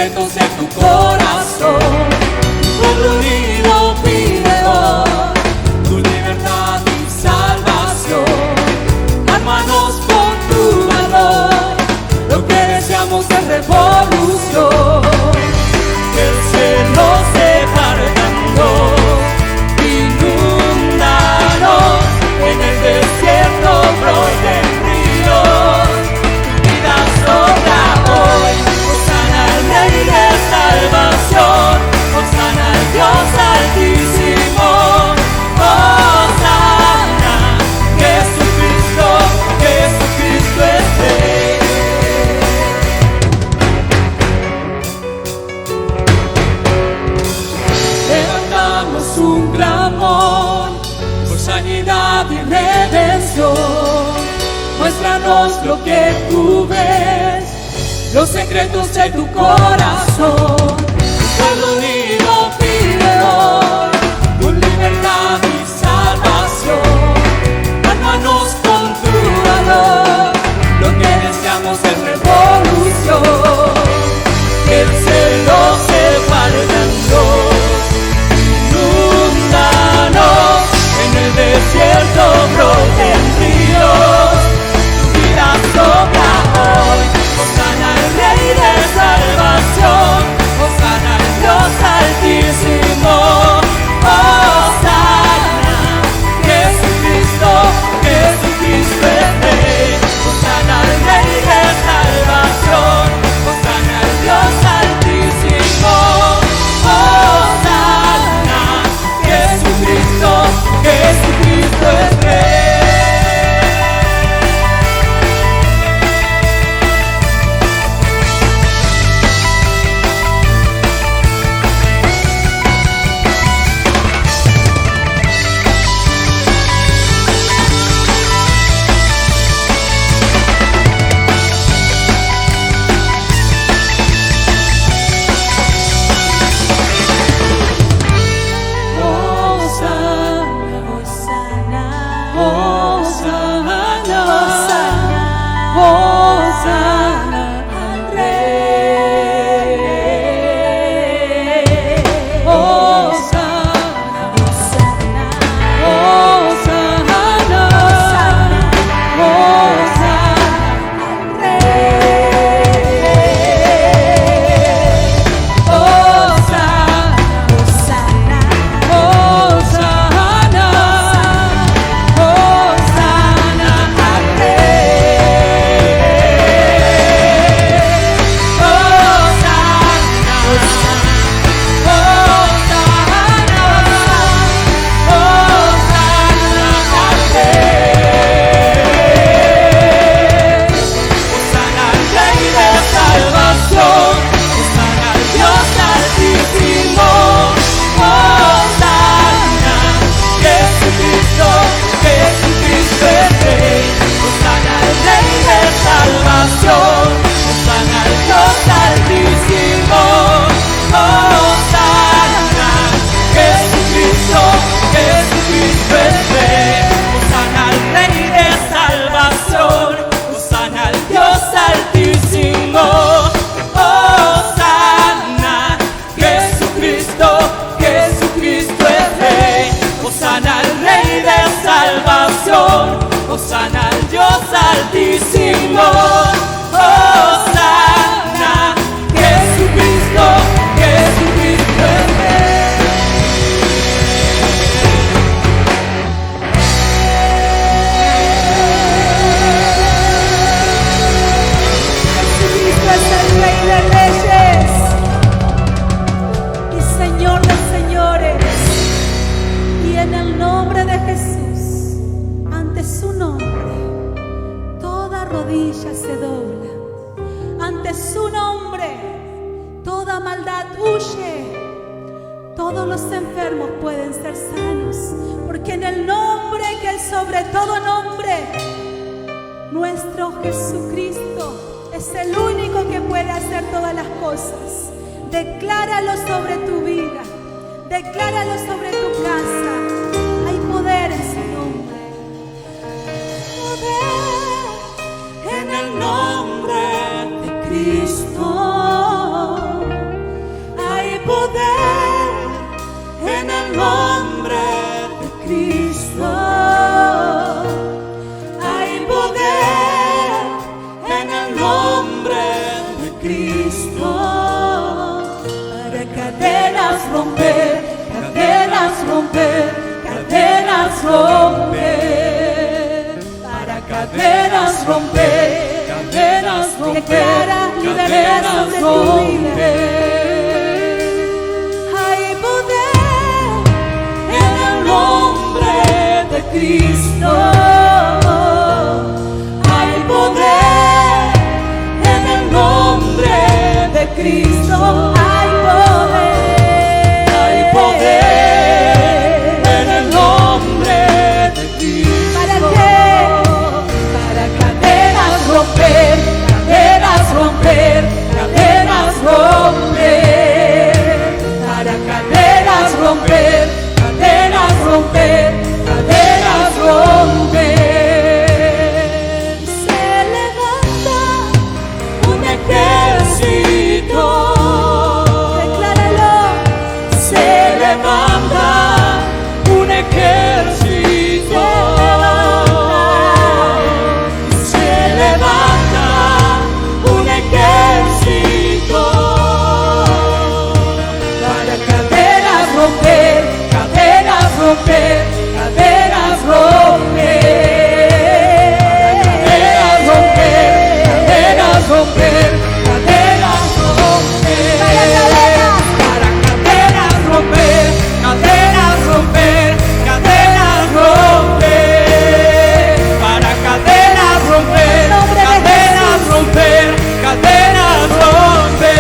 secretos de tu corazón. Pueblo unido pide hoy tu libertad y salvación. Hermanos, con tu valor, lo que deseamos es revolución. Que el cielo se parta en dos, inúndanos, en el desierto broten ríos. Tu vida sobra hoy, hosana al Rey de salvación, hosana al Dios altísimo, hosana, Jesucristo, Jesucristo es Rey. Levantamos un clamor por sanidad y redención. Muéstranos lo que tú ves, los secretos de tu corazón. Pueblo unido pide hoy tu libertad y salvación. Hermanos, con tu valor, lo que deseamos es revolución. Que el cielo se parta en dos, inúndanos, en el desierto broten ríos. Tu vida sobra hoy, hosana al Rey de salvación, hosana al Dios altísimo, hosana, Jesucristo, Jesucristo es Rey. Hosana al Rey de salvación, hosana al Dios altísimo, hosana, Jesucristo, Jesucristo es Rey. Hosana al Dios altísimo, hosana, Jesucristo, Jesucristo es Rey. Jesucristo es el Rey de Reyes y Señor de señores, y en el nombre de Jesús, ante su nombre, toda rodilla se dobla. Ante su nombre, toda maldad huye. Todos los enfermos pueden ser sanos, porque en el nombre que es sobre todo nombre, nuestro Jesucristo es el único que puede hacer todas las cosas. Decláralo sobre tu vida, decláralo sobre tu casa. Hay poder en su nombre. En el nombre de Cristo, romper, para cadenas romper, cadenas romper, Declara libertad cadenas sobre tu vida. romper. Hay poder En el nombre de Cristo hay poder, en el nombre de Cristo hay poder. hay poder, en el nombre de Cristo. ¿Para qué? Para cadenas romper, cadenas romper, cadenas romper, para cadenas romper, cadenas romper, cadenas romper. Se levanta Un ejército, decláralo. se levanta un ejército, se levanta un ejército, para cadenas romper, cadenas romper, cadenas romper, cadenas romper, cadenas romper, cadenas romper, para cadenas romper, cadenas romper, cadenas romper, para cadenas romper, cadenas romper, cadenas romper.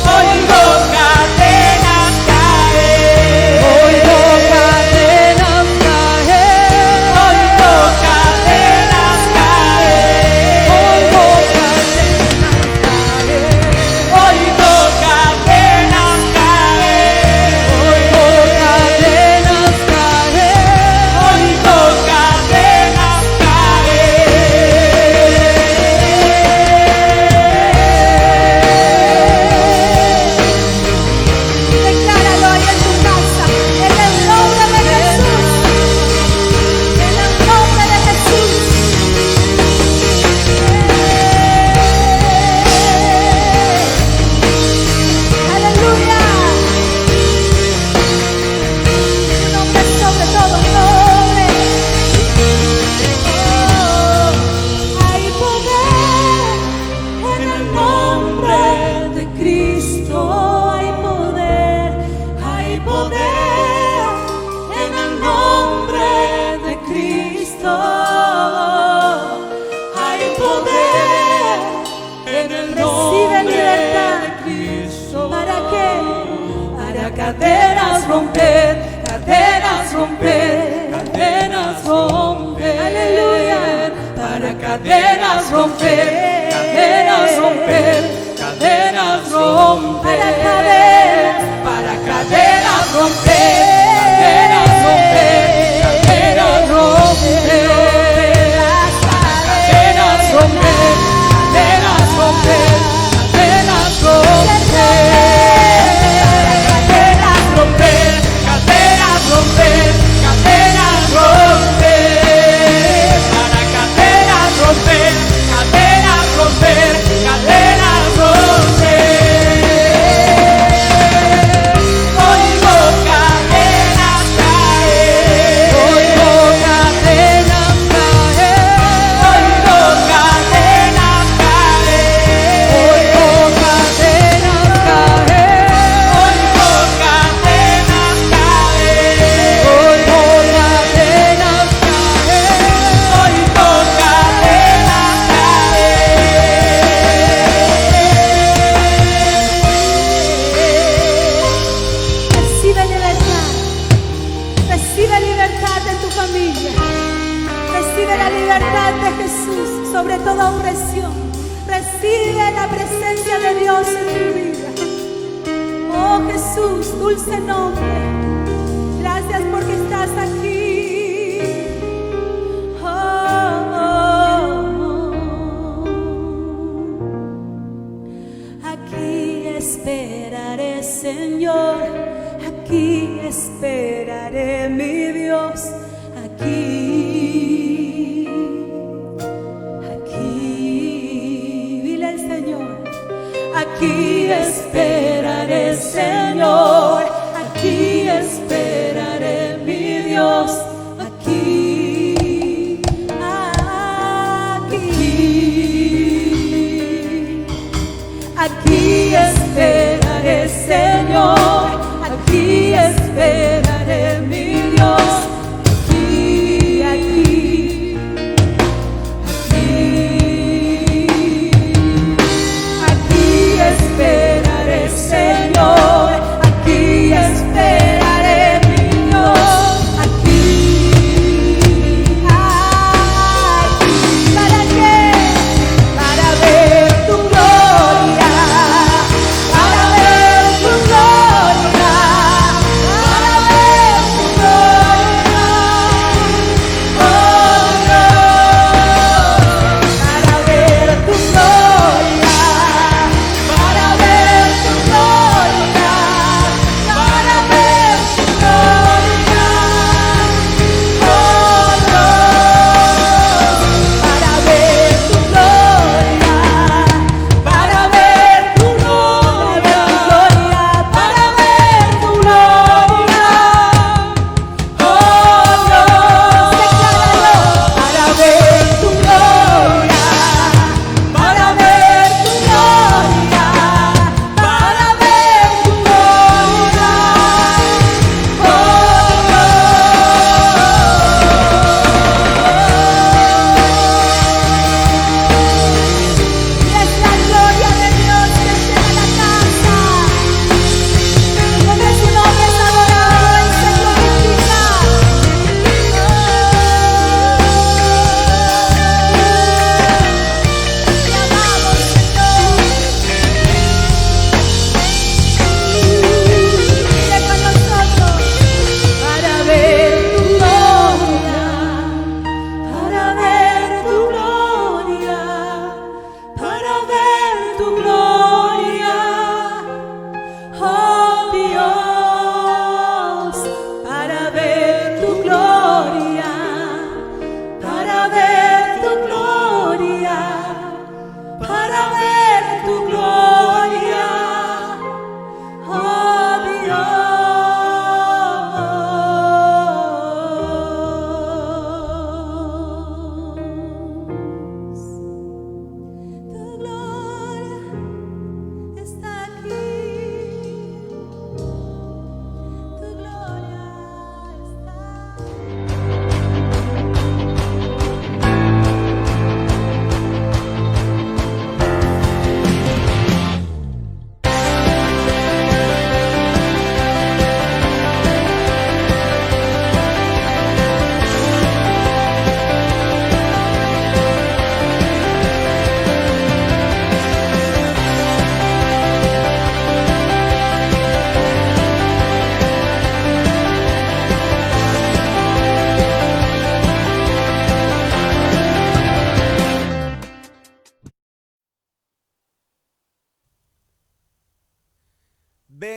Oigo cadenas caer, oigo cadenas caer, oigo cadenas caer, oigo cadenas caer, oigo cadenas caer, oigo cadenas Decláralo ahí en tu casa. En el nombre de Jesús. En el nombre de Jesús. Aleluya. Tu nombre es sobre todo nombre. Hay poder en el nombre de Cristo. Hay poder en el nombre de Cristo. Hay poder en el Recibe nombre libertad. de Cristo. ¿Para qué? Para cadenas romper, cadenas romper, cadenas romper. Aleluya. Para cadenas romper, cadenas romper, cadenas romper. Para cadenas. Para cadenas romper, cadenas romper, cadenas romper. Cadenas romper, cadenas romper, cadenas romper, cadenas romper, cadenas romper, para cadenas romper, cadenas romper, cadenas romper. Oigo cadenas caer, oigo cadenas caer, oigo cadenas caer, oigo cadenas caer, oigo cadenas caer, oigo cadenas caer, oigo cadenas Recibe libertad. Recibe libertad en tu familia. Recibe la libertad de Jesús sobre toda opresión. Recibe la presencia de Dios en tu vida. Oh Jesús, dulce nombre. Gracias porque estás aquí. Oh, oh, oh. Aquí esperaré, Señor. Aquí esperaré, mi Dios. Aquí, dile al Señor. Aquí esperaré, Señor. Aquí esperaré.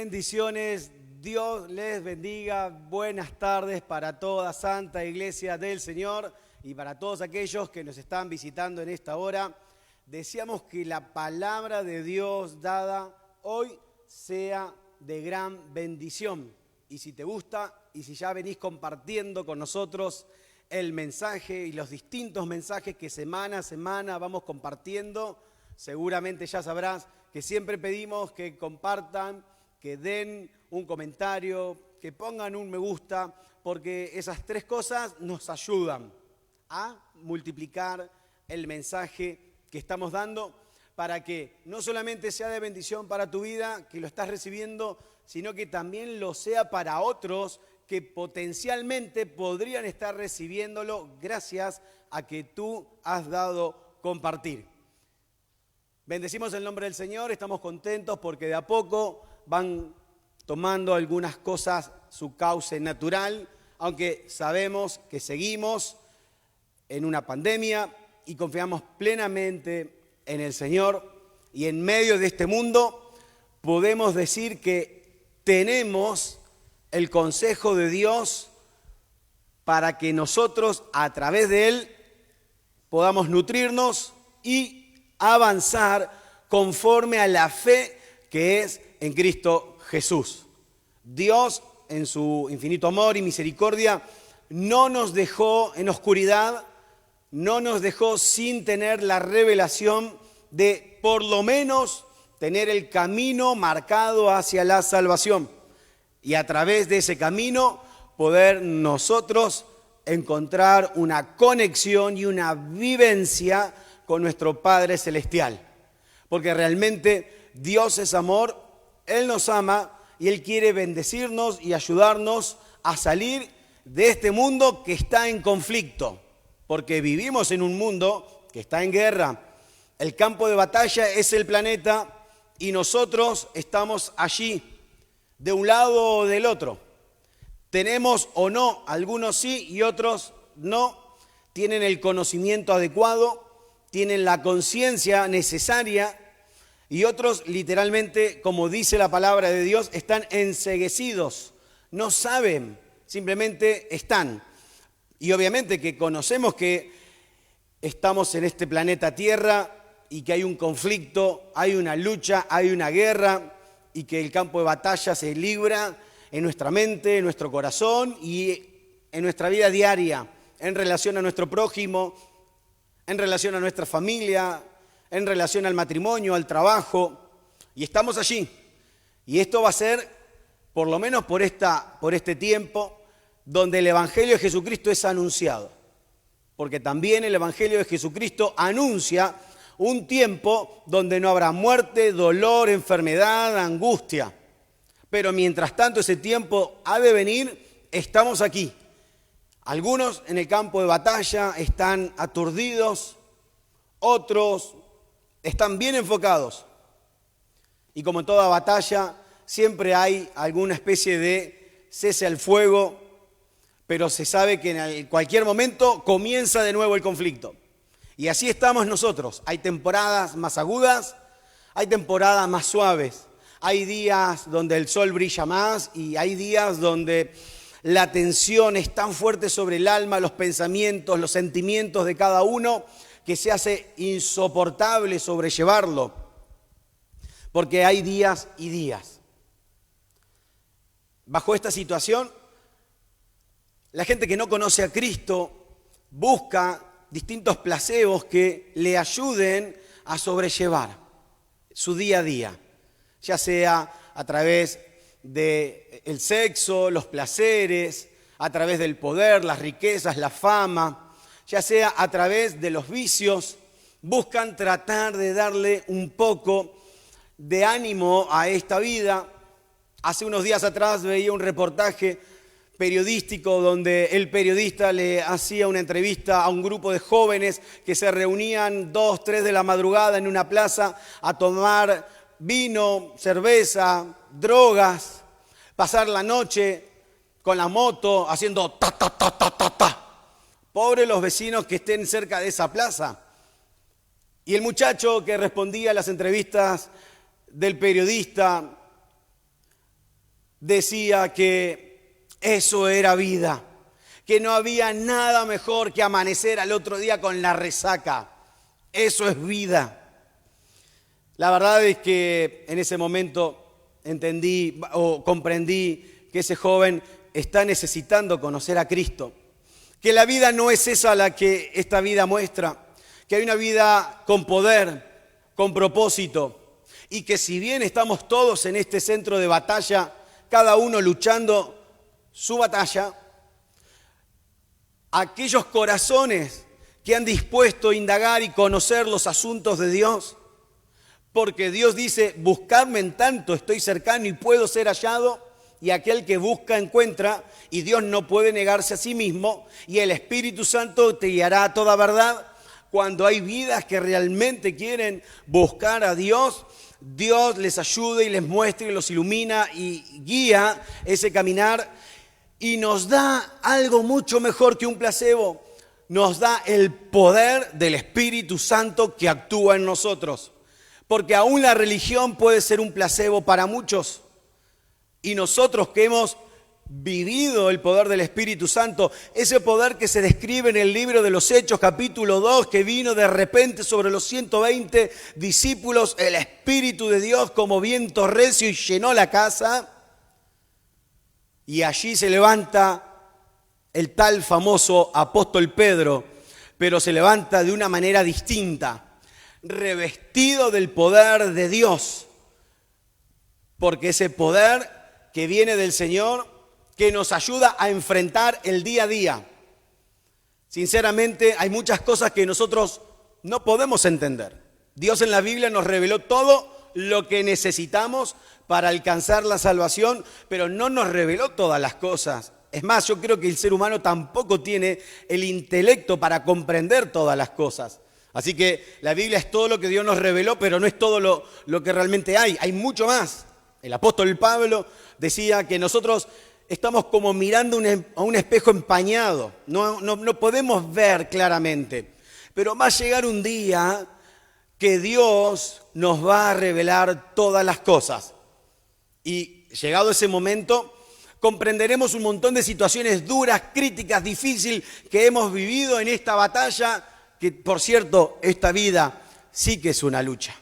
Bendiciones, Dios les bendiga, buenas tardes para toda Santa Iglesia del Señor y para todos aquellos que nos están visitando en esta hora. Deseamos que la palabra de Dios dada hoy sea de gran bendición. Y si te gusta y si ya venís compartiendo con nosotros el mensaje y los distintos mensajes que semana a semana vamos compartiendo, seguramente ya sabrás que siempre pedimos que compartan, que den un comentario, que pongan un me gusta, porque esas tres cosas nos ayudan a multiplicar el mensaje que estamos dando para que no solamente sea de bendición para tu vida, que lo estás recibiendo, sino que también lo sea para otros que potencialmente podrían estar recibiéndolo gracias a que tú has dado compartir. Bendecimos el nombre del Señor, estamos contentos porque de a poco van tomando algunas cosas su cauce natural, aunque sabemos que seguimos en una pandemia y confiamos plenamente en el Señor. Y en medio de este mundo podemos decir que tenemos el consejo de Dios para que nosotros a través de Él podamos nutrirnos y avanzar conforme a la fe que es en Cristo Jesús. Dios, en su infinito amor y misericordia, no nos dejó en oscuridad, no nos dejó sin tener la revelación de por lo menos tener el camino marcado hacia la salvación y a través de ese camino poder nosotros encontrar una conexión y una vivencia con nuestro Padre Celestial. Porque realmente Dios es amor, Él nos ama y Él quiere bendecirnos y ayudarnos a salir de este mundo que está en conflicto. Porque vivimos en un mundo que está en guerra. El campo de batalla es el planeta y nosotros estamos allí, de un lado o del otro. Tenemos o no, algunos sí y otros no, tienen el conocimiento adecuado, tienen la conciencia necesaria y otros literalmente, como dice la palabra de Dios, están enceguecidos, no saben, simplemente están. Y obviamente que conocemos que estamos en este planeta Tierra y que hay un conflicto, hay una lucha, hay una guerra y que el campo de batalla se libra en nuestra mente, en nuestro corazón y en nuestra vida diaria, en relación a nuestro prójimo, en relación a nuestra familia, en relación al matrimonio, al trabajo, y estamos allí. Y esto va a ser, por lo menos por este tiempo, donde el Evangelio de Jesucristo es anunciado. Porque también el Evangelio de Jesucristo anuncia un tiempo donde no habrá muerte, dolor, enfermedad, angustia. Pero mientras tanto ese tiempo ha de venir, estamos aquí. Algunos en el campo de batalla están aturdidos, otros están bien enfocados. Y como en toda batalla, siempre hay alguna especie de cese al fuego, pero se sabe que en cualquier momento comienza de nuevo el conflicto. Y así estamos nosotros. Hay temporadas más agudas, hay temporadas más suaves. Hay días donde el sol brilla más y hay días donde la tensión es tan fuerte sobre el alma, los pensamientos, los sentimientos de cada uno, que se hace insoportable sobrellevarlo, porque hay días y días. Bajo esta situación, la gente que no conoce a Cristo busca distintos placebos que le ayuden a sobrellevar su día a día, ya sea a través del sexo, los placeres, a través del poder, las riquezas, la fama, ya sea a través de los vicios, buscan tratar de darle un poco de ánimo a esta vida. Hace unos días atrás veía un reportaje periodístico donde el periodista le hacía una entrevista a un grupo de jóvenes que se reunían 2, 3 de la madrugada en una plaza a tomar vino, cerveza, drogas, pasar la noche con la moto haciendo ta, ta, ta, ta, ta, ta. Pobres los vecinos que estén cerca de esa plaza. Y el muchacho que respondía a las entrevistas del periodista decía que eso era vida, que no había nada mejor que amanecer al otro día con la resaca. Eso es vida. La verdad es que en ese momento entendí o comprendí que ese joven está necesitando conocer a Cristo, que la vida no es esa la que esta vida muestra, que hay una vida con poder, con propósito, y que si bien estamos todos en este centro de batalla, cada uno luchando su batalla, aquellos corazones que han dispuesto a indagar y conocer los asuntos de Dios, porque Dios dice, buscadme en tanto estoy cercano y puedo ser hallado, y aquel que busca encuentra, y Dios no puede negarse a sí mismo, y el Espíritu Santo te guiará a toda verdad. Cuando hay vidas que realmente quieren buscar a Dios, Dios les ayuda y les muestra y los ilumina y guía ese caminar, y nos da algo mucho mejor que un placebo. Nos da el poder del Espíritu Santo que actúa en nosotros. Porque aún la religión puede ser un placebo para muchos. Y nosotros que hemos vivido el poder del Espíritu Santo, ese poder que se describe en el libro de los Hechos, capítulo 2, que vino de repente sobre los 120 discípulos, el Espíritu de Dios como viento recio y llenó la casa. Y allí se levanta el tal famoso apóstol Pedro, pero se levanta de una manera distinta, revestido del poder de Dios, porque ese poder que viene del Señor, que nos ayuda a enfrentar el día a día. Sinceramente, hay muchas cosas que nosotros no podemos entender. Dios en la Biblia nos reveló todo lo que necesitamos para alcanzar la salvación, pero no nos reveló todas las cosas. Es más, yo creo que el ser humano tampoco tiene el intelecto para comprender todas las cosas. Así que la Biblia es todo lo que Dios nos reveló, pero no es todo lo que realmente hay. Hay mucho más. El apóstol Pablo decía que nosotros estamos como mirando a un espejo empañado. No podemos ver claramente. Pero va a llegar un día que Dios nos va a revelar todas las cosas. Y llegado ese momento, comprenderemos un montón de situaciones duras, críticas, difíciles que hemos vivido en esta batalla, que por cierto, esta vida sí que es una lucha.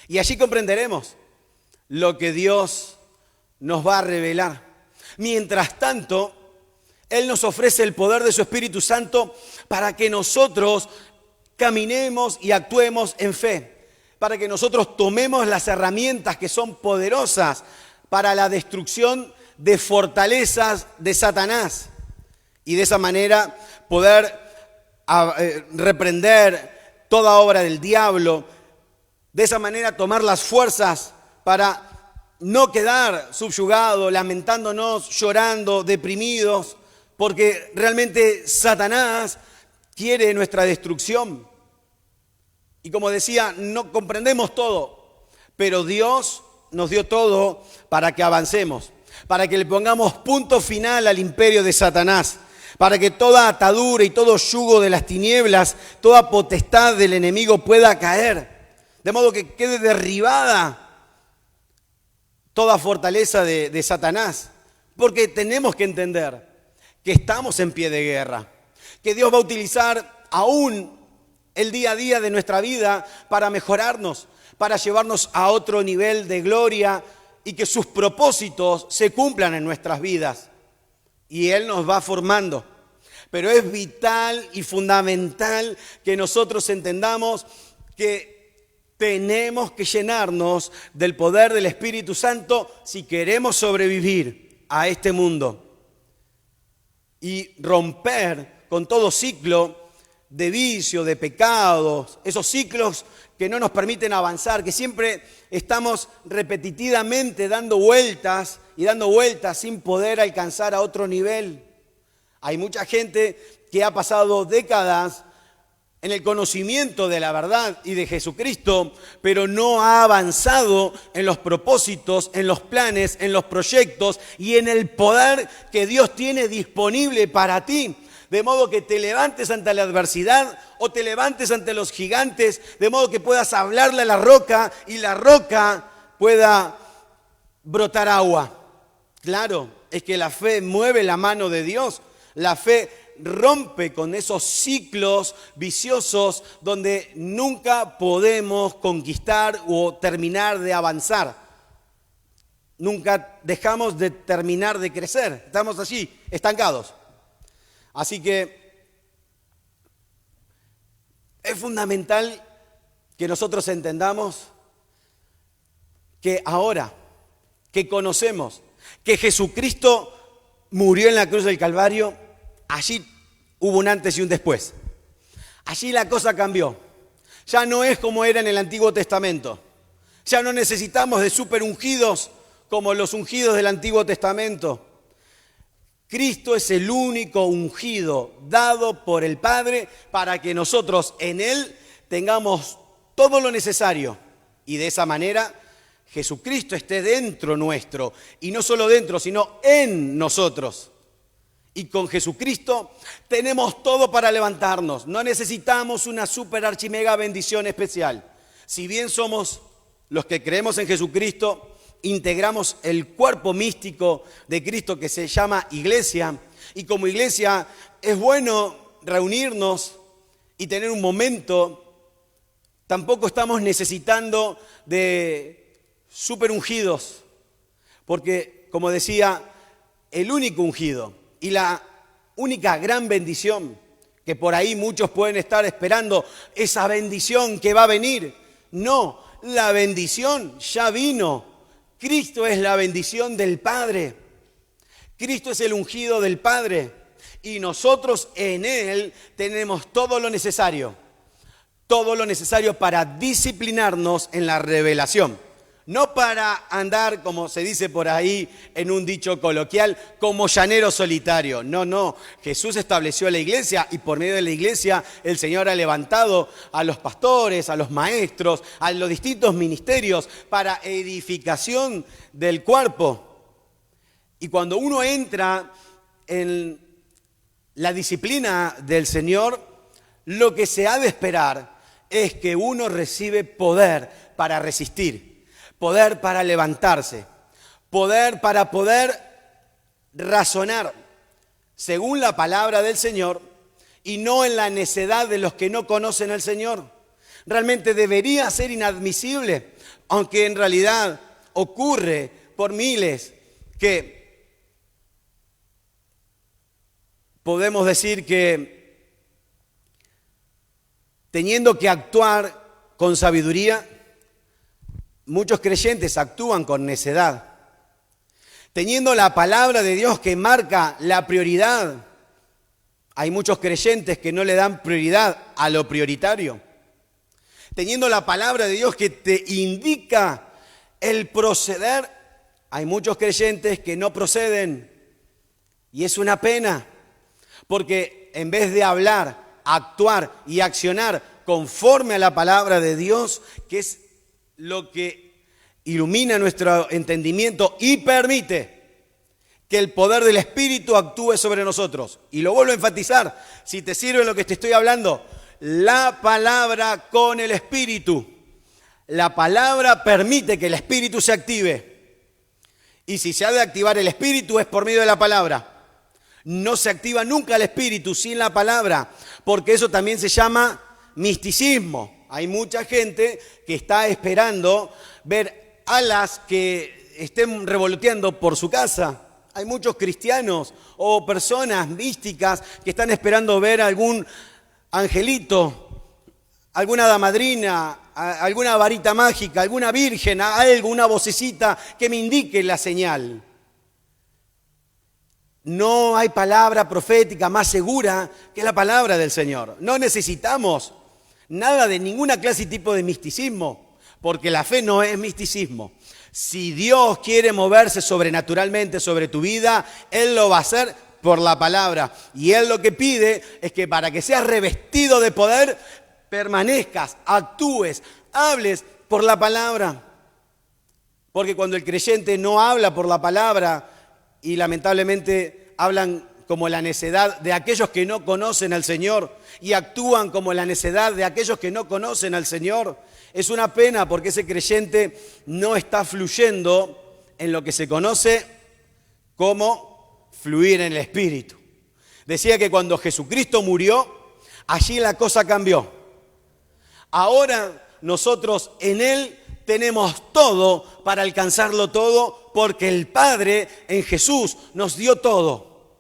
Y allí comprenderemos lo que Dios nos va a revelar. Mientras tanto, Él nos ofrece el poder de su Espíritu Santo para que nosotros caminemos y actuemos en fe, para que nosotros tomemos las herramientas que son poderosas para la destrucción de fortalezas de Satanás y de esa manera poder reprender toda obra del diablo, de esa manera tomar las fuerzas para no quedar subyugados, lamentándonos, llorando, deprimidos, porque realmente Satanás quiere nuestra destrucción. Y como decía, no comprendemos todo, pero Dios nos dio todo para que avancemos, para que le pongamos punto final al imperio de Satanás, para que toda atadura y todo yugo de las tinieblas, toda potestad del enemigo pueda caer, de modo que quede derribada toda fortaleza de Satanás, porque tenemos que entender que estamos en pie de guerra, que Dios va a utilizar aún el día a día de nuestra vida para mejorarnos, para llevarnos a otro nivel de gloria y que sus propósitos se cumplan en nuestras vidas. Y Él nos va formando. Pero es vital y fundamental que nosotros entendamos que tenemos que llenarnos del poder del Espíritu Santo si queremos sobrevivir a este mundo y romper con todo ciclo de vicio, de pecados, esos ciclos que no nos permiten avanzar, que siempre estamos repetitivamente dando vueltas y dando vueltas sin poder alcanzar a otro nivel. Hay mucha gente que ha pasado décadas en el conocimiento de la verdad y de Jesucristo, pero no ha avanzado en los propósitos, en los planes, en los proyectos y en el poder que Dios tiene disponible para ti. De modo que te levantes ante la adversidad o te levantes ante los gigantes, de modo que puedas hablarle a la roca y la roca pueda brotar agua. Claro, es que la fe mueve la mano de Dios. La fe rompe con esos ciclos viciosos donde nunca podemos conquistar o terminar de avanzar. Nunca dejamos de terminar de crecer. Estamos allí, estancados. Así que es fundamental que nosotros entendamos que ahora que conocemos que Jesucristo murió en la cruz del Calvario, allí hubo un antes y un después. Allí la cosa cambió. Ya no es como era en el Antiguo Testamento. Ya no necesitamos de super ungidos como los ungidos del Antiguo Testamento. Cristo es el único ungido dado por el Padre para que nosotros en Él tengamos todo lo necesario. Y de esa manera Jesucristo esté dentro nuestro. Y no solo dentro, sino en nosotros. Y con Jesucristo tenemos todo para levantarnos. No necesitamos una super archimega bendición especial. Si bien somos los que creemos en Jesucristo, integramos el cuerpo místico de Cristo que se llama iglesia. Y como iglesia es bueno reunirnos y tener un momento. Tampoco estamos necesitando de super ungidos. Porque, como decía, el único ungido y la única gran bendición que por ahí muchos pueden estar esperando, esa bendición que va a venir. No, la bendición ya vino. Cristo es la bendición del Padre. Cristo es el ungido del Padre. Y nosotros en Él tenemos todo lo necesario. Todo lo necesario para disciplinarnos en la revelación. No para andar, como se dice por ahí en un dicho coloquial, como llanero solitario. No, no. Jesús estableció la iglesia y por medio de la iglesia el Señor ha levantado a los pastores, a los maestros, a los distintos ministerios para edificación del cuerpo. Y cuando uno entra en la disciplina del Señor, lo que se ha de esperar es que uno recibe poder para resistir. Poder para levantarse, poder para poder razonar según la palabra del Señor y no en la necedad de los que no conocen al Señor. Realmente debería ser inadmisible, aunque en realidad ocurre por miles que podemos decir que teniendo que actuar con sabiduría, muchos creyentes actúan con necedad. Teniendo la palabra de Dios que marca la prioridad, hay muchos creyentes que no le dan prioridad a lo prioritario. Teniendo la palabra de Dios que te indica el proceder, hay muchos creyentes que no proceden. Y es una pena, porque en vez de hablar, actuar y accionar conforme a la palabra de Dios, que es lo que ilumina nuestro entendimiento y permite que el poder del Espíritu actúe sobre nosotros. Y lo vuelvo a enfatizar, si te sirve lo que te estoy hablando, la palabra con el Espíritu. La palabra permite que el Espíritu se active. Y si se ha de activar el Espíritu es por medio de la palabra. No se activa nunca el Espíritu sin la palabra, porque eso también se llama misticismo. Hay mucha gente que está esperando ver alas que estén revoloteando por su casa. Hay muchos cristianos o personas místicas que están esperando ver algún angelito, alguna hada madrina, alguna varita mágica, alguna virgen, alguna vocecita que me indique la señal. No hay palabra profética más segura que la palabra del Señor. No necesitamos nada de ninguna clase y tipo de misticismo, porque la fe no es misticismo. Si Dios quiere moverse sobrenaturalmente sobre tu vida, Él lo va a hacer por la palabra. Y Él lo que pide es que para que seas revestido de poder, permanezcas, actúes, hables por la palabra. Porque cuando el creyente no habla por la palabra, y lamentablemente hablan como la necedad de aquellos que no conocen al Señor y actúan como la necedad de aquellos que no conocen al Señor, es una pena porque ese creyente no está fluyendo en lo que se conoce como fluir en el Espíritu. Decía que cuando Jesucristo murió, allí la cosa cambió. Ahora nosotros en Él tenemos todo para alcanzarlo todo, porque el Padre en Jesús nos dio todo.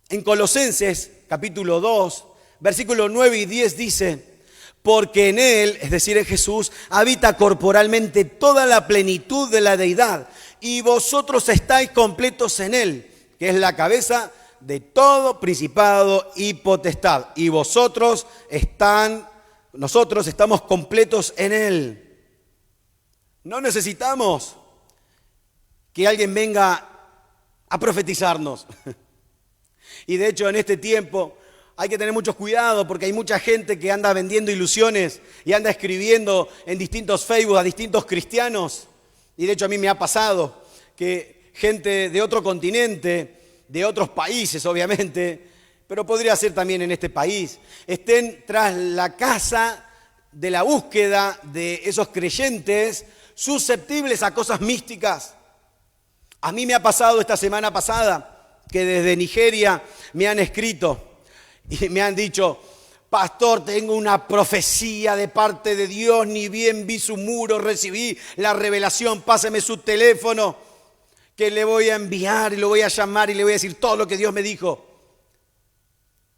En Colosenses capítulo 2, versículos 9 y 10 dice: porque en Él, es decir, en Jesús, habita corporalmente toda la plenitud de la deidad, y vosotros estáis completos en Él, que es la cabeza de todo principado y potestad. Y nosotros estamos completos en Él. No necesitamos que alguien venga a profetizarnos. Y de hecho en este tiempo hay que tener mucho cuidado, porque hay mucha gente que anda vendiendo ilusiones y anda escribiendo en distintos Facebook a distintos cristianos. Y de hecho a mí me ha pasado que gente de otro continente, de otros países obviamente, pero podría ser también en este país, estén tras la casa de la búsqueda de esos creyentes susceptibles a cosas místicas. A mí me ha pasado esta semana pasada que desde Nigeria me han escrito y me han dicho: pastor, tengo una profecía de parte de Dios, ni bien vi su muro, recibí la revelación, páseme su teléfono, que le voy a enviar y lo voy a llamar y le voy a decir todo lo que Dios me dijo.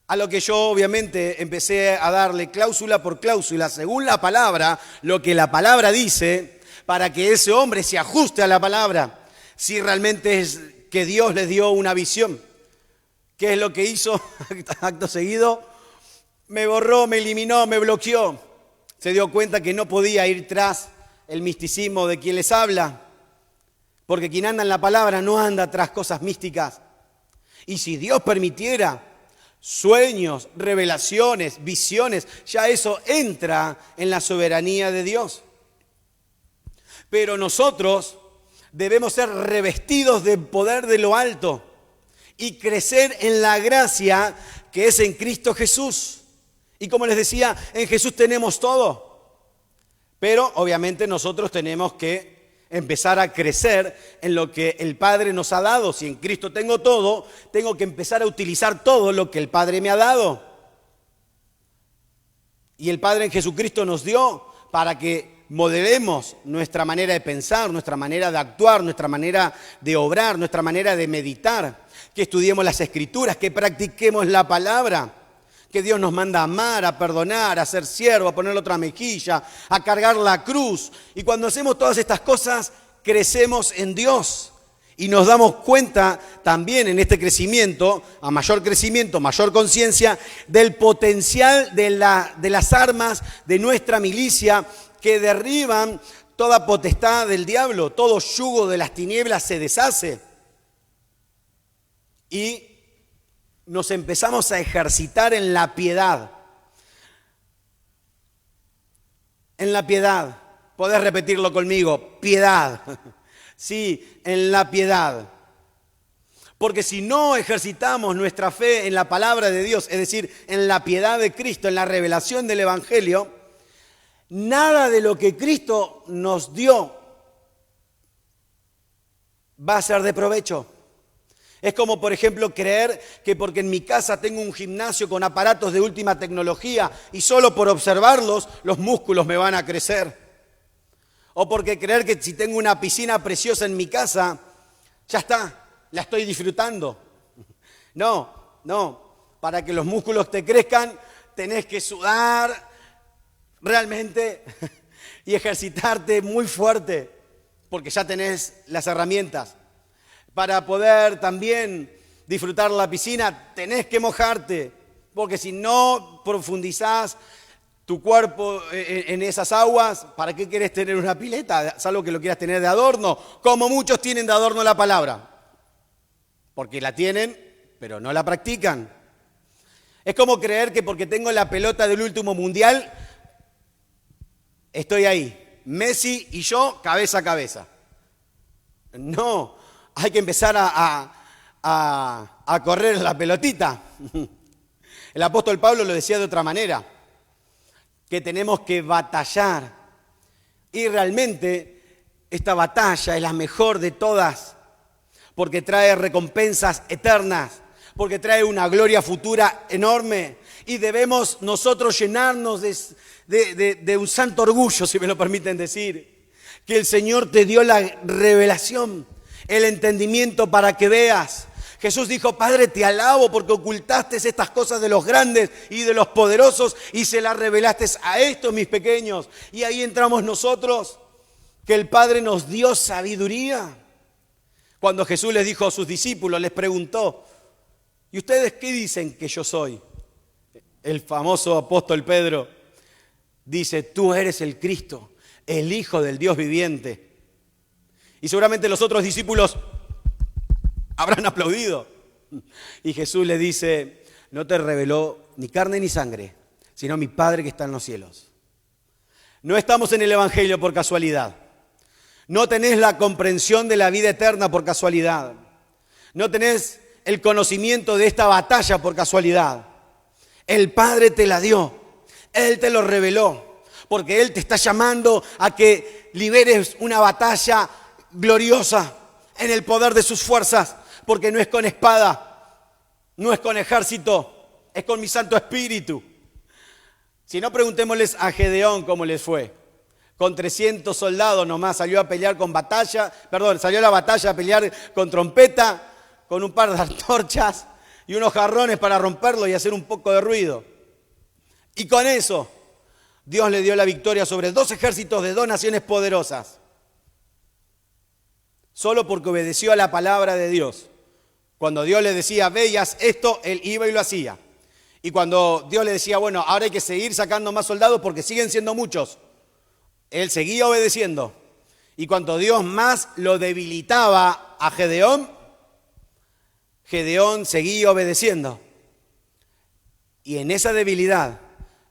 A lo que yo obviamente empecé a darle cláusula por cláusula, según la palabra, lo que la palabra dice, para que ese hombre se ajuste a la palabra, si realmente es que Dios le dio una visión. ¿Qué es lo que hizo? Acto seguido, me borró, me eliminó, me bloqueó. Se dio cuenta que no podía ir tras el misticismo de quien les habla, porque quien anda en la palabra no anda tras cosas místicas. Y si Dios permitiera sueños, revelaciones, visiones, ya eso entra en la soberanía de Dios. Pero nosotros debemos ser revestidos del poder de lo alto y crecer en la gracia que es en Cristo Jesús. Y como les decía, en Jesús tenemos todo. Pero obviamente nosotros tenemos que empezar a crecer en lo que el Padre nos ha dado. Si en Cristo tengo todo, tengo que empezar a utilizar todo lo que el Padre me ha dado. Y el Padre en Jesucristo nos dio para que modelemos nuestra manera de pensar, nuestra manera de actuar, nuestra manera de obrar, nuestra manera de meditar, que estudiemos las Escrituras, que practiquemos la palabra, que Dios nos manda a amar, a perdonar, a ser siervo, a poner la otra mejilla, a cargar la cruz. Y cuando hacemos todas estas cosas, crecemos en Dios. Y nos damos cuenta también en este crecimiento, a mayor crecimiento, mayor conciencia, del potencial de las armas de nuestra milicia, que derriban toda potestad del diablo, todo yugo de las tinieblas se deshace. Y nos empezamos a ejercitar en la piedad. En la piedad. Podés repetirlo conmigo, piedad. Sí, en la piedad. Porque si no ejercitamos nuestra fe en la palabra de Dios, es decir, en la piedad de Cristo, en la revelación del Evangelio, nada de lo que Cristo nos dio va a ser de provecho. Es como, por ejemplo, creer que porque en mi casa tengo un gimnasio con aparatos de última tecnología y solo por observarlos los músculos me van a crecer. O porque creer que si tengo una piscina preciosa en mi casa, ya está, la estoy disfrutando. No, para que los músculos te crezcan tenés que sudar realmente y ejercitarte muy fuerte, porque ya tenés las herramientas. Para poder también disfrutar la piscina, tenés que mojarte, porque si no profundizás tu cuerpo en esas aguas, ¿para qué querés tener una pileta? Salvo que lo quieras tener de adorno, como muchos tienen de adorno la palabra, porque la tienen, pero no la practican. Es como creer que porque tengo la pelota del último mundial, estoy ahí, Messi y yo, cabeza a cabeza. No, hay que empezar a correr la pelotita. El apóstol Pablo lo decía de otra manera, que tenemos que batallar. Y realmente esta batalla es la mejor de todas, porque trae recompensas eternas, porque trae una gloria futura enorme, y debemos nosotros llenarnos de un santo orgullo, si me lo permiten decir, que el Señor te dio la revelación, el entendimiento para que veas. Jesús dijo: Padre, te alabo porque ocultaste estas cosas de los grandes y de los poderosos y se las revelaste a estos mis pequeños. Y ahí entramos nosotros, que el Padre nos dio sabiduría. Cuando Jesús les dijo a sus discípulos, les preguntó: ¿y ustedes qué dicen que yo soy? El famoso apóstol Pedro dice: tú eres el Cristo, el Hijo del Dios viviente. Y seguramente los otros discípulos habrán aplaudido. Y Jesús le dice: no te reveló ni carne ni sangre, sino mi Padre que está en los cielos. No estamos en el Evangelio por casualidad. No tenés la comprensión de la vida eterna por casualidad. No tenés el conocimiento de esta batalla por casualidad. El Padre te la dio. Él te lo reveló. Porque Él te está llamando a que liberes una batalla gloriosa en el poder de sus fuerzas. Porque no es con espada, no es con ejército, es con mi Santo Espíritu. Si no, preguntémosles a Gedeón cómo les fue. Con 300 soldados nomás salió a pelear salió a la batalla a pelear con trompeta, con un par de antorchas y unos jarrones para romperlo y hacer un poco de ruido. Y con eso, Dios le dio la victoria sobre 2 ejércitos de 2 naciones poderosas. Solo porque obedeció a la palabra de Dios. Cuando Dios le decía: ve y haz esto, él iba y lo hacía. Y cuando Dios le decía: bueno, ahora hay que seguir sacando más soldados porque siguen siendo muchos, él seguía obedeciendo. Y cuando Dios más lo debilitaba a Gedeón, Gedeón seguía obedeciendo. Y en esa debilidad,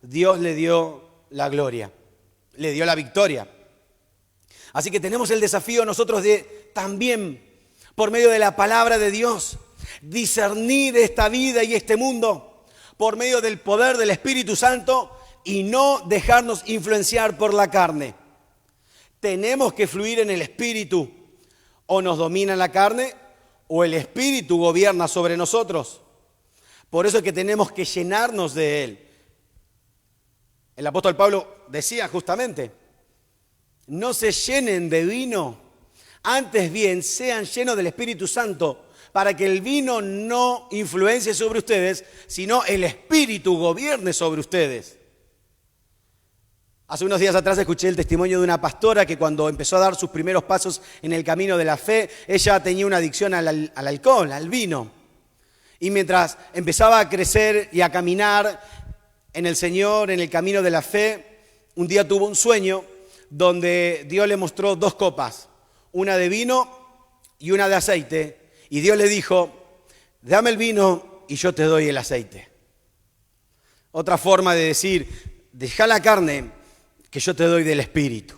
Dios le dio la gloria, le dio la victoria. Así que tenemos el desafío nosotros de también, por medio de la palabra de Dios, discernir esta vida y este mundo, por medio del poder del Espíritu Santo, y no dejarnos influenciar por la carne. Tenemos que fluir en el Espíritu. O nos domina la carne, o el Espíritu gobierna sobre nosotros. Por eso es que tenemos que llenarnos de Él. El apóstol Pablo decía justamente: no se llenen de vino, antes bien sean llenos del Espíritu Santo, para que el vino no influencie sobre ustedes, sino el Espíritu gobierne sobre ustedes. Hace unos días atrás escuché el testimonio de una pastora que cuando empezó a dar sus primeros pasos en el camino de la fe, ella tenía una adicción al alcohol, al vino. Y mientras empezaba a crecer y a caminar en el Señor, en el camino de la fe, un día tuvo un sueño donde Dios le mostró 2 copas, una de vino y una de aceite. Y Dios le dijo: dame el vino y yo te doy el aceite. Otra forma de decir: deja la carne, que yo te doy del Espíritu.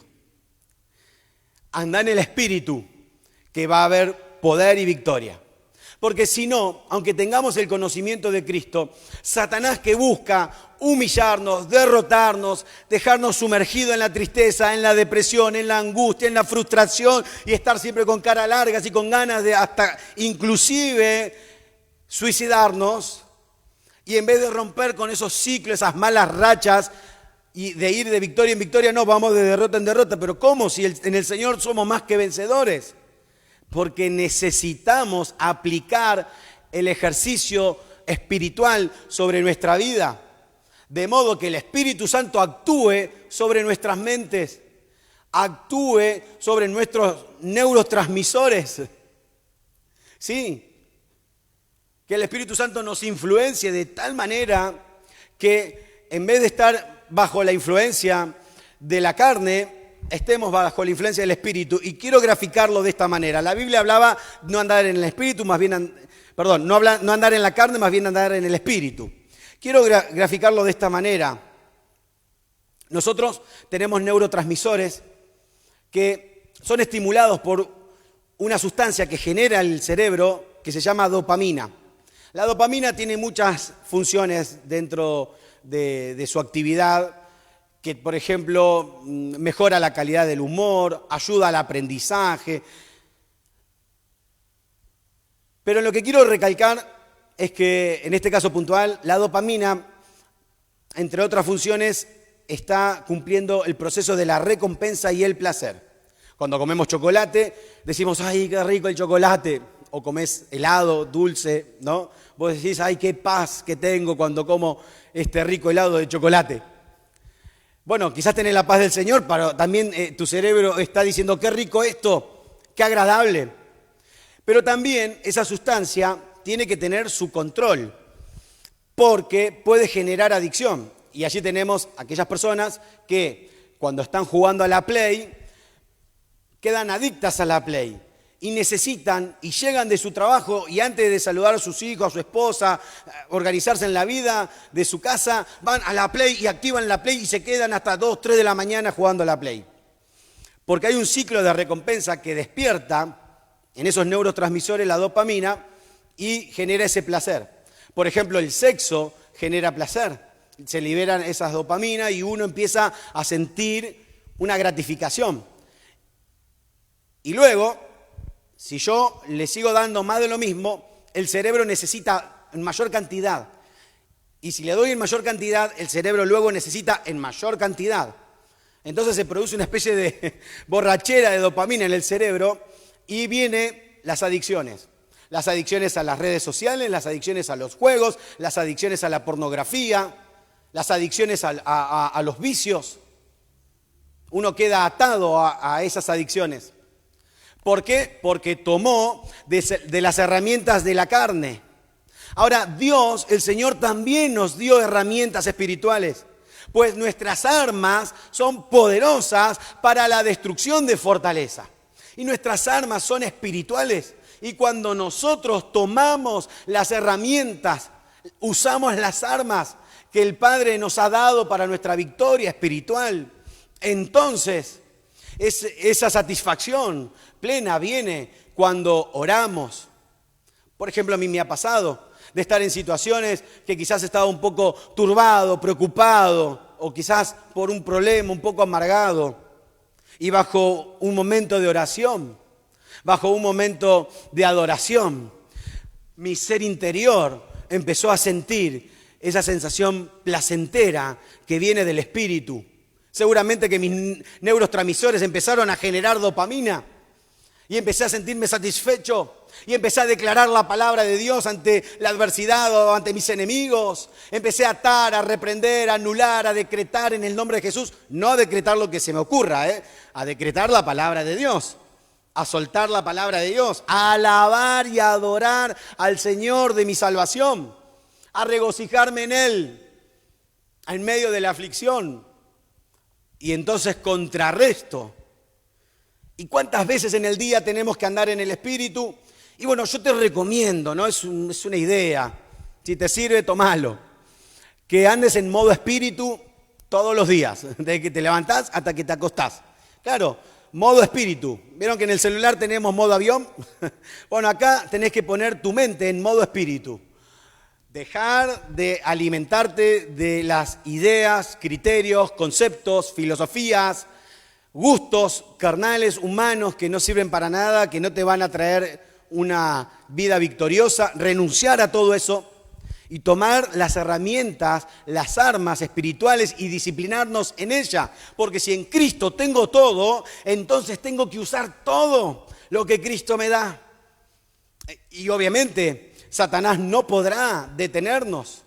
Anda en el Espíritu, que va a haber poder y victoria. Porque si no, aunque tengamos el conocimiento de Cristo, Satanás, que busca humillarnos, derrotarnos, dejarnos sumergidos en la tristeza, en la depresión, en la angustia, en la frustración, y estar siempre con cara largas y con ganas de hasta inclusive suicidarnos, y en vez de romper con esos ciclos, esas malas rachas, y de ir de victoria en victoria, no, vamos de derrota en derrota. Pero ¿cómo? Si en el Señor somos más que vencedores. Porque necesitamos aplicar el ejercicio espiritual sobre nuestra vida. De modo que el Espíritu Santo actúe sobre nuestras mentes, actúe sobre nuestros neurotransmisores. Sí, que el Espíritu Santo nos influencie de tal manera que en vez de estar bajo la influencia de la carne, estemos bajo la influencia del Espíritu. Y quiero graficarlo de esta manera. La Biblia hablaba no andar en el Espíritu, no andar en la carne, más bien andar en el Espíritu. Quiero graficarlo de esta manera. Nosotros tenemos neurotransmisores que son estimulados por una sustancia que genera el cerebro que se llama dopamina. La dopamina tiene muchas funciones dentro de su actividad, que por ejemplo mejora la calidad del humor, ayuda al aprendizaje. Pero lo que quiero recalcar es que en este caso puntual, la dopamina, entre otras funciones, está cumpliendo el proceso de la recompensa y el placer. Cuando comemos chocolate, decimos, ¡ay, qué rico el chocolate! O comés helado, dulce, ¿no? Vos decís, ¡ay, qué paz que tengo cuando como este rico helado de chocolate! Bueno, quizás tenés la paz del Señor, pero también tu cerebro está diciendo, ¡qué rico esto! ¡Qué agradable! Pero también esa sustancia tiene que tener su control, porque puede generar adicción. Y allí tenemos aquellas personas que cuando están jugando a la Play, quedan adictas a la Play y necesitan y llegan de su trabajo y antes de saludar a sus hijos, a su esposa, organizarse en la vida de su casa, van a la Play y activan la Play y se quedan hasta 2, 3 de la mañana jugando a la Play. Porque hay un ciclo de recompensa que despierta en esos neurotransmisores la dopamina y genera ese placer. Por ejemplo, el sexo genera placer. Se liberan esas dopaminas y uno empieza a sentir una gratificación. Y luego, si yo le sigo dando más de lo mismo, el cerebro necesita en mayor cantidad. Y si le doy en mayor cantidad, el cerebro luego necesita en mayor cantidad. Entonces se produce una especie de borrachera de dopamina en el cerebro y vienen las adicciones. Las adicciones a las redes sociales, las adicciones a los juegos, las adicciones a la pornografía, las adicciones a los vicios. Uno queda atado a esas adicciones. ¿Por qué? Porque tomó de las herramientas de la carne. Ahora, Dios, el Señor, también nos dio herramientas espirituales, pues nuestras armas son poderosas para la destrucción de fortaleza. Y nuestras armas son espirituales. Y cuando nosotros tomamos las herramientas, usamos las armas que el Padre nos ha dado para nuestra victoria espiritual, entonces esa satisfacción plena viene cuando oramos. Por ejemplo, a mí me ha pasado de estar en situaciones que quizás estaba un poco turbado, preocupado, o quizás por un problema un poco amargado. Y bajo un momento de oración, bajo un momento de adoración, mi ser interior empezó a sentir esa sensación placentera que viene del Espíritu. Seguramente que mis neurotransmisores empezaron a generar dopamina y empecé a sentirme satisfecho y empecé a declarar la palabra de Dios ante la adversidad o ante mis enemigos. Empecé a atar, a reprender, a anular, a decretar en el nombre de Jesús. No a decretar lo que se me ocurra, a decretar la palabra de Dios, a soltar la palabra de Dios, a alabar y a adorar al Señor de mi salvación, a regocijarme en Él en medio de la aflicción. Y entonces contrarresto. ¿Y cuántas veces en el día tenemos que andar en el Espíritu? Y bueno, yo te recomiendo, ¿no? Es una idea. Si te sirve, tomalo. Que andes en modo Espíritu todos los días, desde que te levantás hasta que te acostás. Claro, modo Espíritu. ¿Vieron que en el celular tenemos modo avión? Bueno, acá tenés que poner tu mente en modo Espíritu. Dejar de alimentarte de las ideas, criterios, conceptos, filosofías, gustos carnales, humanos, que no sirven para nada, que no te van a traer una vida victoriosa. Renunciar a todo eso y tomar las herramientas, las armas espirituales y disciplinarnos en ella. Porque si en Cristo tengo todo, entonces tengo que usar todo lo que Cristo me da. Y obviamente Satanás no podrá detenernos,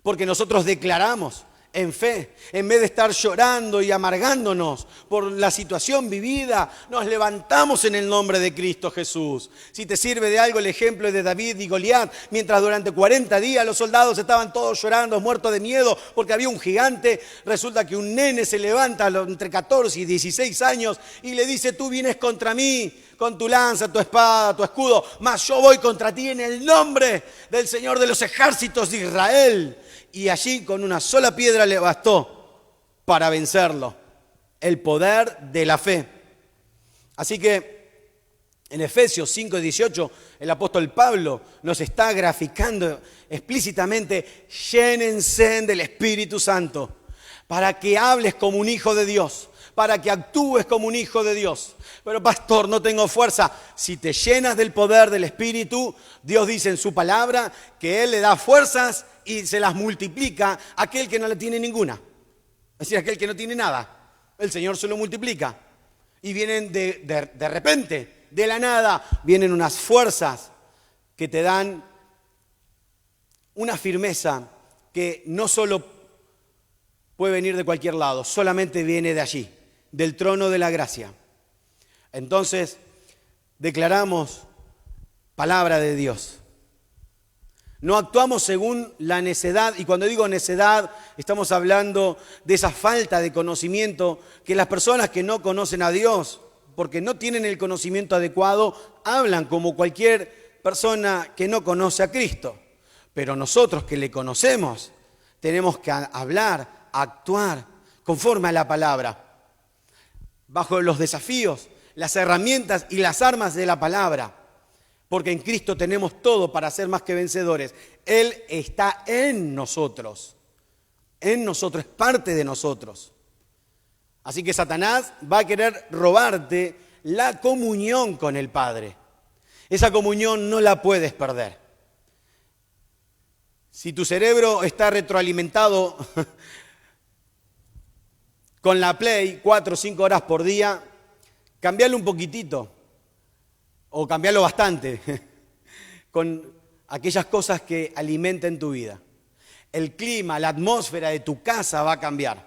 porque nosotros declaramos en fe, en vez de estar llorando y amargándonos por la situación vivida, nos levantamos en el nombre de Cristo Jesús. Si te sirve de algo el ejemplo de David y Goliat, mientras durante 40 días los soldados estaban todos llorando, muertos de miedo, porque había un gigante, resulta que un nene se levanta entre 14 y 16 años y le dice: tú vienes contra mí con tu lanza, tu espada, tu escudo, mas yo voy contra ti en el nombre del Señor de los ejércitos de Israel. Y allí con una sola piedra le bastó para vencerlo. El poder de la fe. Así que en Efesios 5:18 el apóstol Pablo nos está graficando explícitamente: llénense del Espíritu Santo. para que hables como un hijo de Dios, para que actúes como un hijo de Dios. Pero pastor, no tengo fuerza. Si te llenas del poder del Espíritu, Dios dice en su palabra que Él le da fuerzas y se las multiplica a aquel que no le tiene ninguna. Es decir, aquel que no tiene nada, el Señor se lo multiplica. Y vienen de repente, de la nada, vienen unas fuerzas que te dan una firmeza que no solo puede venir de cualquier lado, solamente viene de allí, del trono de la gracia. Entonces, declaramos palabra de Dios. No actuamos según la necedad, y cuando digo necedad, estamos hablando de esa falta de conocimiento que las personas que no conocen a Dios, porque no tienen el conocimiento adecuado, hablan como cualquier persona que no conoce a Cristo. Pero nosotros que le conocemos, tenemos que hablar, actuar conforme a la palabra, bajo los desafíos, las herramientas y las armas de la palabra. Porque en Cristo tenemos todo para ser más que vencedores. Él está en nosotros. En nosotros, es parte de nosotros. Así que Satanás va a querer robarte la comunión con el Padre. Esa comunión no la puedes perder. Si tu cerebro está retroalimentado con la Play 4 o 5 horas por día, cambialo un poquitito. O cambiarlo bastante con aquellas cosas que alimenten tu vida. El clima, la atmósfera de tu casa va a cambiar.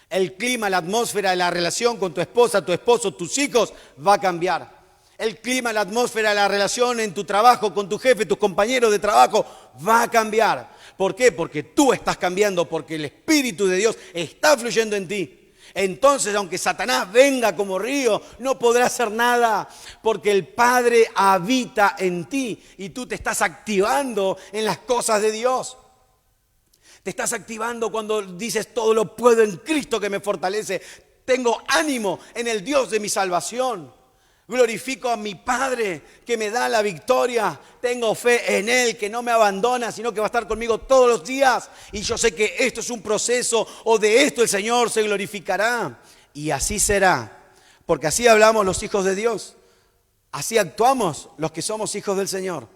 El clima, la atmósfera de la relación con tu esposa, tu esposo, tus hijos va a cambiar. El clima, la atmósfera de la relación en tu trabajo con tu jefe, tus compañeros de trabajo va a cambiar. ¿Por qué? Porque tú estás cambiando, porque el Espíritu de Dios está fluyendo en ti. Entonces, aunque Satanás venga como río, no podrá hacer nada, porque el Padre habita en ti y tú te estás activando en las cosas de Dios. Te estás activando cuando dices todo lo puedo en Cristo que me fortalece. Tengo ánimo en el Dios de mi salvación. Glorifico a mi Padre que me da la victoria. Tengo fe en Él que no me abandona, sino que va a estar conmigo todos los días. Y yo sé que esto es un proceso o de esto el Señor se glorificará. Y así será, porque así hablamos los hijos de Dios. Así actuamos los que somos hijos del Señor.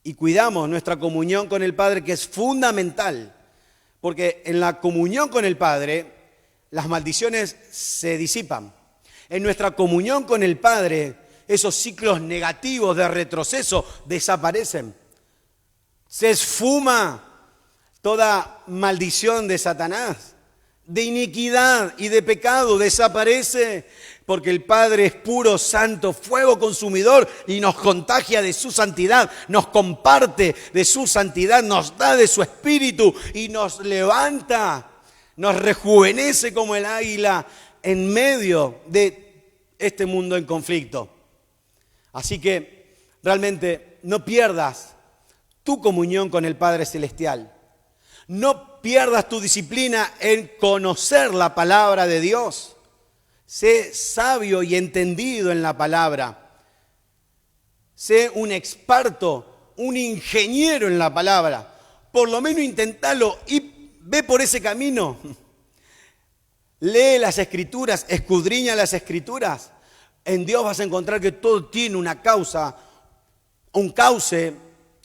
Y cuidamos nuestra comunión con el Padre, que es fundamental. Porque en la comunión con el Padre, las maldiciones se disipan. En nuestra comunión con el Padre, esos ciclos negativos de retroceso desaparecen. Se esfuma toda maldición de Satanás, de iniquidad y de pecado, desaparece, porque el Padre es puro, santo, fuego consumidor y nos contagia de su santidad, nos comparte de su santidad, nos da de su espíritu y nos levanta, nos rejuvenece como el águila en medio de este mundo en conflicto. Así que realmente no pierdas tu comunión con el Padre Celestial. No pierdas tu disciplina en conocer la palabra de Dios. Sé sabio y entendido en la palabra. Sé un experto, un ingeniero en la palabra. Por lo menos intentalo y ve por ese camino. Lee las Escrituras, escudriña las Escrituras. En Dios vas a encontrar que todo tiene una causa, un cauce,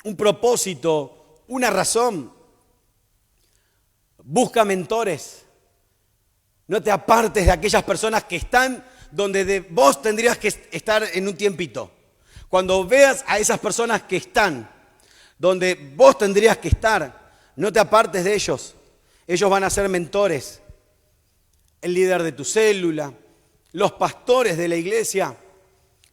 un propósito, una razón. Busca mentores. No te apartes de aquellas personas que están donde vos tendrías que estar en un tiempito. Cuando veas a esas personas que están donde vos tendrías que estar, no te apartes de ellos. Ellos van a ser mentores. El líder de tu célula, los pastores de la iglesia,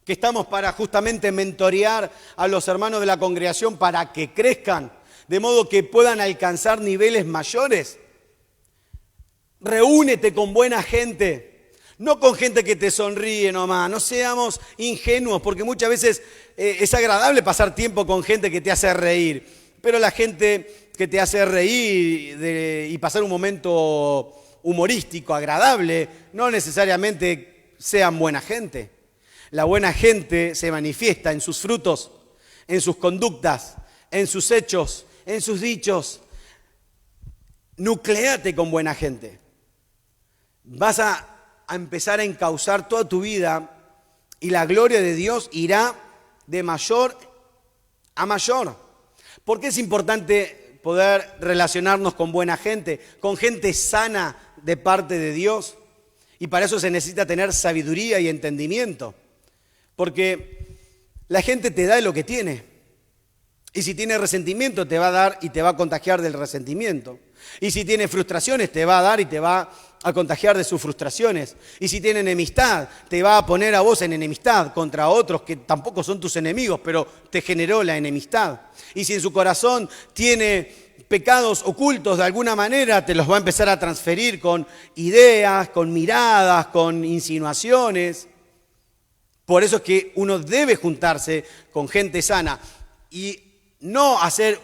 que estamos para justamente mentorear a los hermanos de la congregación para que crezcan, de modo que puedan alcanzar niveles mayores. Reúnete con buena gente, no con gente que te sonríe nomás. No seamos ingenuos, porque muchas veces es agradable pasar tiempo con gente que te hace reír, pero la gente que te hace reír y pasar un momento humorístico, agradable, no necesariamente sean buena gente. La buena gente se manifiesta en sus frutos, en sus conductas, en sus hechos, en sus dichos. Nucléate con buena gente. vas a empezar a encauzar toda tu vida y la gloria de Dios irá de mayor a mayor. ¿Por qué es importante poder relacionarnos con buena gente, con gente sana de parte de Dios? Y para eso se necesita tener sabiduría y entendimiento. Porque la gente te da lo que tiene. Y si tiene resentimiento te va a dar y te va a contagiar del resentimiento. Y si tiene frustraciones te va a dar y te va a contagiar de sus frustraciones. Y si tiene enemistad te va a poner a vos en enemistad contra otros que tampoco son tus enemigos, pero te generó la enemistad. Y si en su corazón tiene pecados ocultos de alguna manera, te los va a empezar a transferir con ideas, con miradas, con insinuaciones. Por eso es que uno debe juntarse con gente sana y no hacer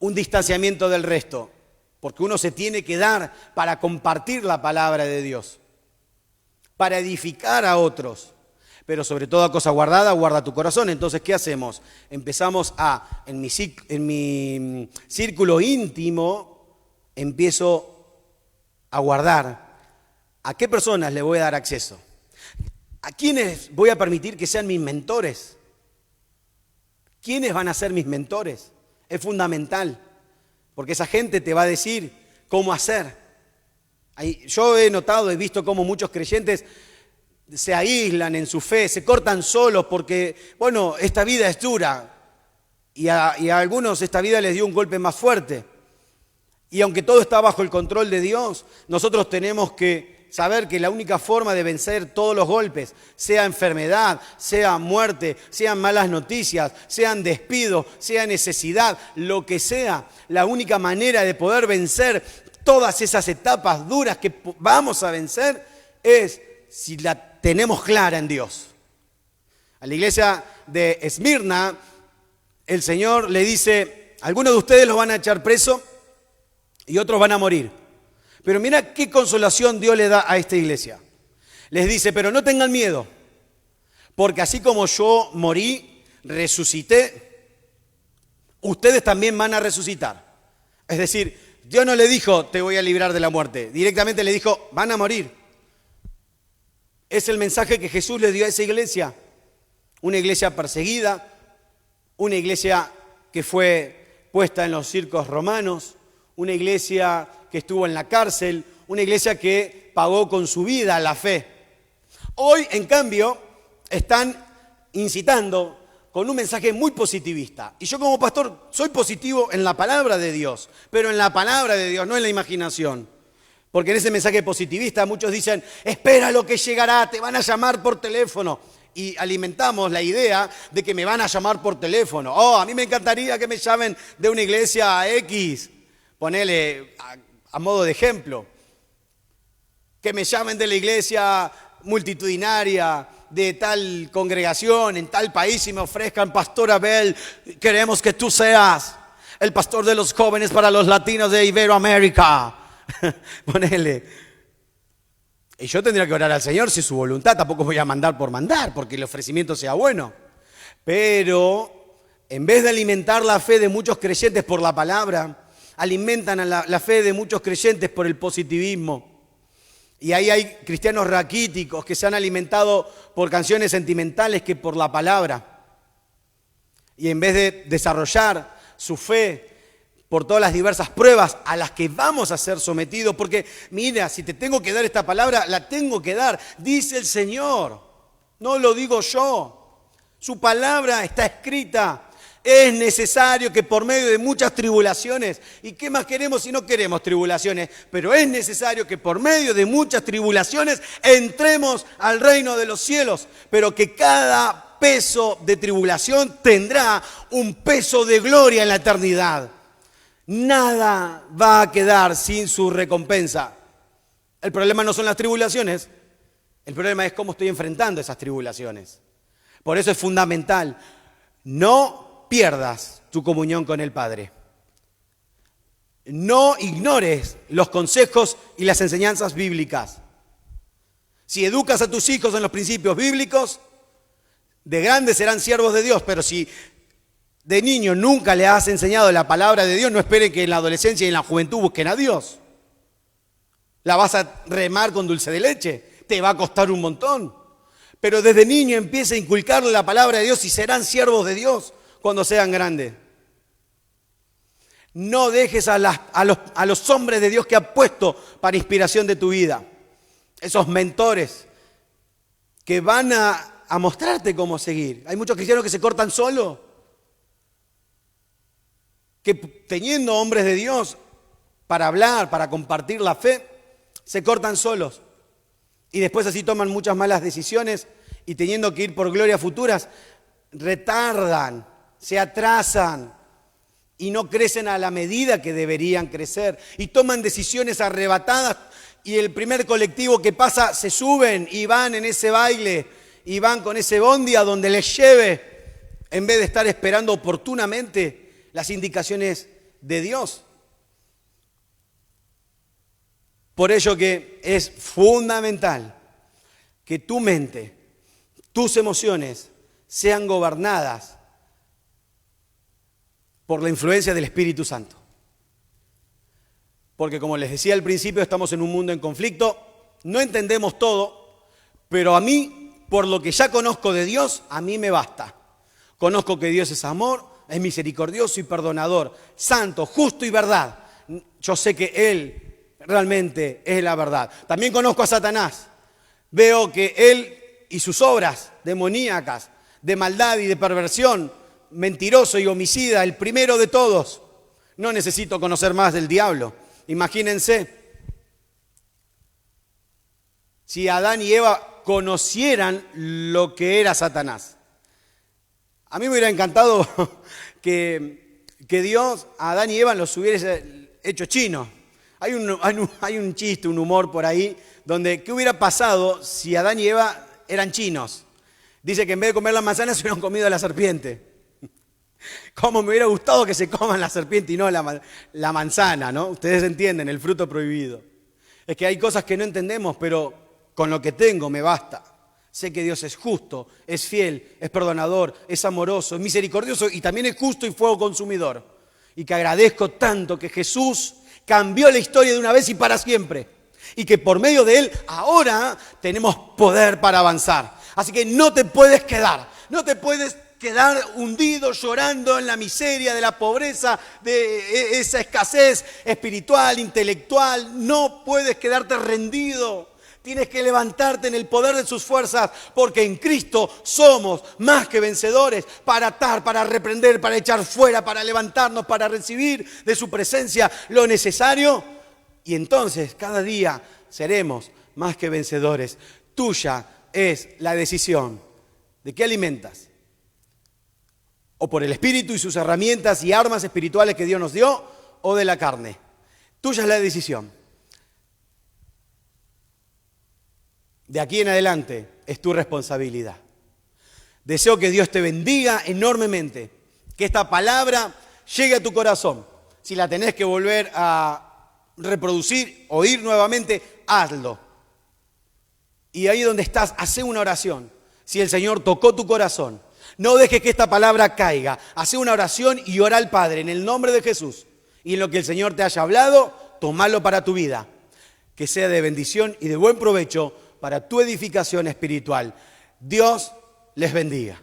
un distanciamiento del resto, porque uno se tiene que dar para compartir la palabra de Dios, para edificar a otros. Pero sobre toda cosa guardada, guarda tu corazón. Entonces, ¿qué hacemos? Empezamos en mi círculo íntimo, empiezo a guardar. ¿A qué personas le voy a dar acceso? ¿A quiénes voy a permitir que sean mis mentores? ¿Quiénes van a ser mis mentores? Es fundamental, porque esa gente te va a decir cómo hacer. Yo he notado, he visto cómo muchos creyentes se aíslan en su fe, se cortan solos porque, bueno, esta vida es dura y a algunos esta vida les dio un golpe más fuerte. Y aunque todo está bajo el control de Dios, nosotros tenemos que saber que la única forma de vencer todos los golpes, sea enfermedad, sea muerte, sean malas noticias, sean despidos, sea necesidad, lo que sea, la única manera de poder vencer todas esas etapas duras que vamos a vencer es si la tenemos clara en Dios. A la iglesia de Esmirna, el Señor le dice, algunos de ustedes los van a echar preso y otros van a morir. Pero mira qué consolación Dios le da a esta iglesia. Les dice, pero no tengan miedo, porque así como yo morí, resucité, ustedes también van a resucitar. Es decir, Dios no le dijo, te voy a librar de la muerte. Directamente le dijo, van a morir. Es el mensaje que Jesús le dio a esa iglesia. Una iglesia perseguida, una iglesia que fue puesta en los circos romanos, una iglesia que estuvo en la cárcel, una iglesia que pagó con su vida la fe. Hoy, en cambio, están incitando con un mensaje muy positivista. Y yo como pastor soy positivo en la palabra de Dios, pero en la palabra de Dios, no en la imaginación. Porque en ese mensaje positivista muchos dicen, espera lo que llegará, te van a llamar por teléfono. Y alimentamos la idea de que me van a llamar por teléfono. Oh, a mí me encantaría que me llamen de una iglesia X. Ponele a modo de ejemplo. Que me llamen de la iglesia multitudinaria, de tal congregación, en tal país y me ofrezcan, Pastor Abel, queremos que tú seas el pastor de los jóvenes para los latinos de Iberoamérica. Ponele. Y yo tendría que orar al Señor si es su voluntad, tampoco voy a mandar por mandar, porque el ofrecimiento sea bueno. Pero en vez de alimentar la fe de muchos creyentes por la palabra, alimentan a la fe de muchos creyentes por el positivismo. Y ahí hay cristianos raquíticos que se han alimentado por canciones sentimentales que por la palabra. Y en vez de desarrollar su fe por todas las diversas pruebas a las que vamos a ser sometidos, porque mira, si te tengo que dar esta palabra, la tengo que dar, dice el Señor, no lo digo yo, su palabra está escrita. Es necesario que por medio de muchas tribulaciones, ¿y qué más queremos si no queremos tribulaciones? Pero es necesario que por medio de muchas tribulaciones entremos al reino de los cielos, pero que cada peso de tribulación tendrá un peso de gloria en la eternidad. Nada va a quedar sin su recompensa. El problema no son las tribulaciones, el problema es cómo estoy enfrentando esas tribulaciones. Por eso es fundamental, no pierdas tu comunión con el Padre. No ignores los consejos y las enseñanzas bíblicas. Si educas a tus hijos en los principios bíblicos, de grandes serán siervos de Dios, pero si de niño nunca le has enseñado la palabra de Dios, no esperen que en la adolescencia y en la juventud busquen a Dios. ¿La vas a remar con dulce de leche? Te va a costar un montón. Pero desde niño empieza a inculcarle la palabra de Dios y serán siervos de Dios cuando sean grandes. No dejes a los hombres de Dios que ha puesto para inspiración de tu vida. Esos mentores que van a mostrarte cómo seguir. Hay muchos cristianos que se cortan solos. Que teniendo hombres de Dios para hablar, para compartir la fe, se cortan solos. Y después así toman muchas malas decisiones y teniendo que ir por glorias futuras, retardan, se atrasan y no crecen a la medida que deberían crecer. Y toman decisiones arrebatadas y el primer colectivo que pasa se suben y van en ese baile y van con ese bondi a donde les lleve en vez de estar esperando oportunamente las indicaciones de Dios. Por ello que es fundamental que tu mente, tus emociones sean gobernadas por la influencia del Espíritu Santo. Porque como les decía al principio, estamos en un mundo en conflicto, no entendemos todo, pero a mí, por lo que ya conozco de Dios, a mí me basta. Conozco que Dios es amor, es misericordioso y perdonador, santo, justo y verdad. Yo sé que Él realmente es la verdad. También conozco a Satanás. Veo que él y sus obras demoníacas, de maldad y de perversión, mentiroso y homicida, el primero de todos. No necesito conocer más del diablo. Imagínense, si Adán y Eva conocieran lo que era Satanás. A mí me hubiera encantado que Dios a Adán y Eva los hubiese hecho chinos. Hay un chiste, un humor por ahí, donde ¿qué hubiera pasado si Adán y Eva eran chinos? Dice que en vez de comer la manzana se hubieran comido a la serpiente. Cómo me hubiera gustado que se coman la serpiente y no la manzana, ¿no? Ustedes entienden, el fruto prohibido. Es que hay cosas que no entendemos, pero con lo que tengo me basta. Sé que Dios es justo, es fiel, es perdonador, es amoroso, es misericordioso y también es justo y fuego consumidor. Y que agradezco tanto que Jesús cambió la historia de una vez y para siempre. Y que por medio de Él ahora tenemos poder para avanzar. Así que no te puedes quedar hundido llorando en la miseria de la pobreza, de esa escasez espiritual, intelectual. No puedes quedarte rendido. Tienes que levantarte en el poder de sus fuerzas, porque en Cristo somos más que vencedores para atar, para reprender, para echar fuera, para levantarnos, para recibir de su presencia lo necesario. Y entonces cada día seremos más que vencedores. Tuya es la decisión de qué alimentas. O por el Espíritu y sus herramientas y armas espirituales que Dios nos dio, o de la carne. Tuya es la decisión. De aquí en adelante es tu responsabilidad. Deseo que Dios te bendiga enormemente, que esta palabra llegue a tu corazón. Si la tenés que volver a reproducir, oír nuevamente, hazlo. Y ahí donde estás, hacé una oración. Si el Señor tocó tu corazón, no dejes que esta palabra caiga. Hacé una oración y ora al Padre en el nombre de Jesús. Y en lo que el Señor te haya hablado, tomalo para tu vida. Que sea de bendición y de buen provecho para tu edificación espiritual. Dios les bendiga.